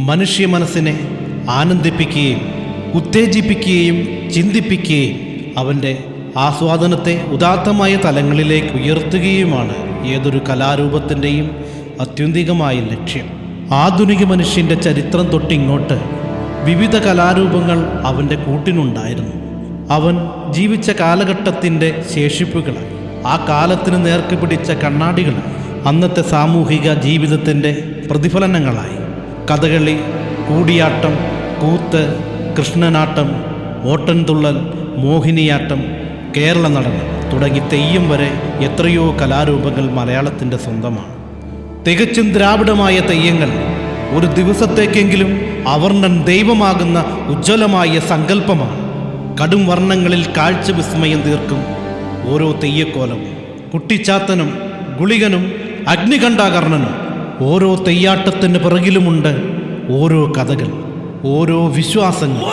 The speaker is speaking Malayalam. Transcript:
മനുഷ്യ മനസ്സിനെ ആനന്ദിപ്പിക്കുകയും ഉത്തേജിപ്പിക്കുകയും ചിന്തിപ്പിക്കുകയും അവൻ്റെ ആസ്വാദനത്തെ ഉദാത്തമായ തലങ്ങളിലേക്ക് ഉയർത്തുകയുമാണ് ഏതൊരു കലാരൂപത്തിൻ്റെയും ആത്യന്തികമായ ലക്ഷ്യം. ആധുനിക മനുഷ്യൻ്റെ ചരിത്രം തൊട്ടിങ്ങോട്ട് വിവിധ കലാരൂപങ്ങൾ അവൻ്റെ കൂട്ടിനുണ്ടായിരുന്നു. അവൻ ജീവിച്ച കാലഘട്ടത്തിൻ്റെ ശേഷിപ്പുകളായി, ആ കാലത്തിന് നേർക്ക് പിടിച്ച കണ്ണാടികളായി, അന്നത്തെ സാമൂഹിക ജീവിതത്തിൻ്റെ പ്രതിഫലനങ്ങളായി. കഥകളി, കൂടിയാട്ടം, കൂത്ത്, കൃഷ്ണനാട്ടം, ഓട്ടൻതുള്ളൽ, മോഹിനിയാട്ടം, കേരള നടനം തുടങ്ങി തെയ്യം വരെ എത്രയോ കലാരൂപങ്ങൾ മലയാളത്തിൻ്റെ സ്വന്തമാണ്. തികച്ചും ദ്രാവിഡമായ തെയ്യങ്ങൾ ഒരു ദിവസത്തേക്കെങ്കിലും അവർണ്ണൻ ദൈവമാകുന്ന ഉജ്ജ്വലമായ സങ്കല്പമാണ്. കടും വർണ്ണങ്ങളിൽ കാഴ്ച വിസ്മയം തീർക്കും ഓരോ തെയ്യക്കോലവും. കുട്ടിച്ചാത്തനും ഗുളികനും അഗ്നികണ്ഠാകർണനും ഓരോ തെയ്യാട്ടത്തിന് പിറകിലുമുണ്ട് ഓരോ കഥകൾ, ഓരോ വിശ്വാസങ്ങൾ.